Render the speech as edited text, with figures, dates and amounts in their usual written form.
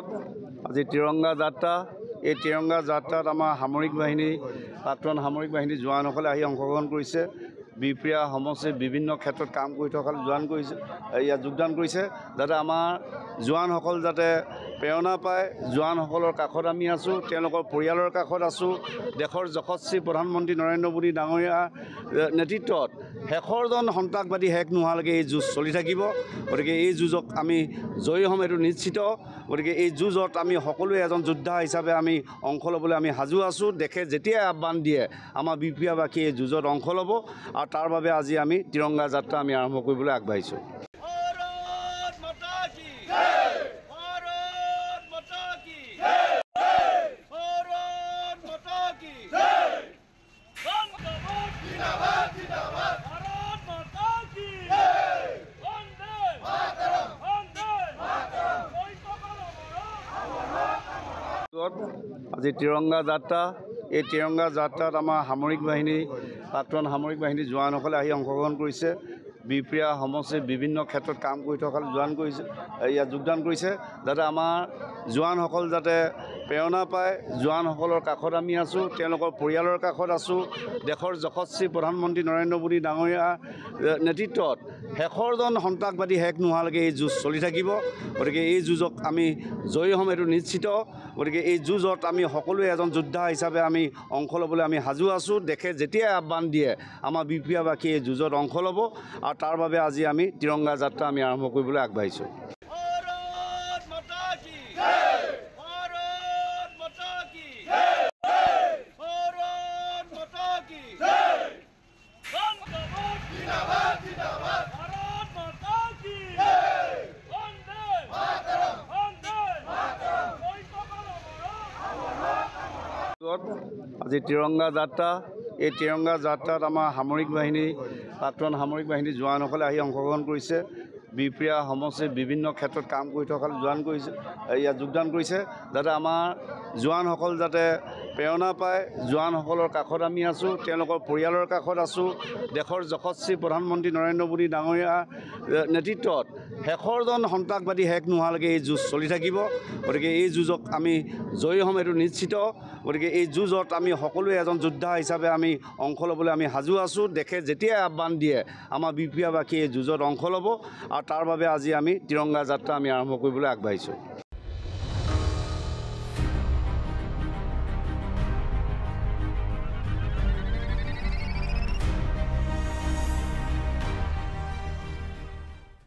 আজি তিৰংগা যাত্ৰা এই তিৰংগা যাত্ৰাত আমাৰ সামৰিক বাহিনী প্ৰাক্তন সামৰিক বাহিনী জোৱানসকলে আহি অংশগ্ৰহণ কৰিছে বিপ্ৰিয়া সমষ্টিৰ বিভিন্ন ক্ষেত্ৰত কাম কৰি থকা জোৱান কৰিছে ইয়াত যোগদান কৰিছে যাতে আমাৰ জোৱানসকল যাতে প্ৰেৰণা পায় জোৱানসকলৰ কাষত আমি আছোঁ তেওঁলোকৰ পৰিয়ালৰ কাষত আছোঁ দেশৰ যশস্বী প্ৰধানমন্ত্ৰী নৰেন্দ্ৰ মোদী ডাঙৰীয়াৰ নেতৃত্বত শেষৰজন সন্ত্ৰাসবাদী শেষ নোহোৱালৈকে এই যুঁজ চলি থাকিব গতিকে এই যুঁজক আমি জয়ী হ'ম এইটো নিশ্চিত গতিকে এই যুঁজত আমি সকলোৱে এজন যোদ্ধা হিচাপে আমি অংশ ল'বলৈ আমি সাজু আছোঁ দেশে যেতিয়াই আহ্বান দিয়ে আমাৰ বিপ্ৰিয়াবাসী এই যুঁজত অংশ ল'ব আৰু তাৰ বাবে আজি আমি তিৰংগা যাত্ৰা আমি আৰম্ভ কৰিবলৈ আগবাঢ়িছোঁ আজি তিৰংগা যাত্ৰা এই তিৰংগা যাত্ৰাত আমাৰ সামৰিক বাহিনী প্ৰাক্তন সামৰিক বাহিনী জোৱানসকলে আহি অংশগ্ৰহণ কৰিছে বিপ্ৰিয়া সমষ্টিৰ বিভিন্ন ক্ষেত্ৰত কাম কৰি থকা জোৱান কৰিছে ইয়াত যোগদান কৰিছে যাতে আমাৰ জোৱানসকল যাতে প্ৰেৰণা পায় জোৱানসকলৰ কাষত আমি আছোঁ তেওঁলোকৰ পৰিয়ালৰ কাষত আছোঁ দেশৰ যশস্বী প্ৰধানমন্ত্ৰী নৰেন্দ্ৰ মোদী ডাঙৰীয়াৰ নেতৃত্বত শেষৰজন সন্ত্ৰাসবাদী শেষ নোহোৱালৈকে এই যুঁজ চলি থাকিব গতিকে এই যুঁজক আমি জয়ী হ'ম এইটো নিশ্চিত গতিকে এই যুঁজত আমি সকলোৱে এজন যোদ্ধা হিচাপে আমি অংশ ল'বলৈ আমি সাজু আছোঁ দেশে যেতিয়াই আহ্বান দিয়ে আমাৰ বিপ্ৰিয়াবাসী এই যুঁজত অংশ ল'ব আৰু তাৰ বাবে আজি আমি তিৰংগা যাত্ৰা আমি আৰম্ভ কৰিবলৈ আগবাঢ়িছোঁ আজি তিৰংগা যাত্ৰা এই তিৰংগা যাত্ৰাত আমাৰ সামৰিক বাহিনী প্ৰাক্তন সামৰিক বাহিনী জোৱানসকলে আহি অংশগ্ৰহণ কৰিছে বিপ্ৰিয়া সমষ্টিৰ বিভিন্ন ক্ষেত্ৰত কাম কৰি থকা জোৱান কৰিছে ইয়াত যোগদান কৰিছে যাতে আমাৰ জোৱানসকল যাতে প্ৰেৰণা পায় জোৱানসকলৰ কাষত আমি আছোঁ তেওঁলোকৰ পৰিয়ালৰ কাষত আছোঁ দেশৰ যশস্বী প্ৰধানমন্ত্ৰী নৰেন্দ্ৰ মোদী ডাঙৰীয়াৰ নেতৃত্বত শেষৰজন সন্ত্ৰাসবাদী শেষ নোহোৱালৈকে এই যুঁজ চলি থাকিব গতিকে এই যুঁজক আমি জয়ী হ'ম এইটো নিশ্চিত গতিকে এই যুঁজত আমি সকলোৱে এজন যোদ্ধা হিচাপে আমি অংশ ল'বলৈ আমি সাজু আছোঁ দেশে যেতিয়াই আহ্বান দিয়ে আমাৰ বিপ্ৰিয়াবাসী এই যুঁজত অংশ ল'ব আৰু তাৰ বাবে আজি আমি তিৰংগা যাত্ৰা আমি আৰম্ভ কৰিবলৈ আগবাঢ়িছোঁ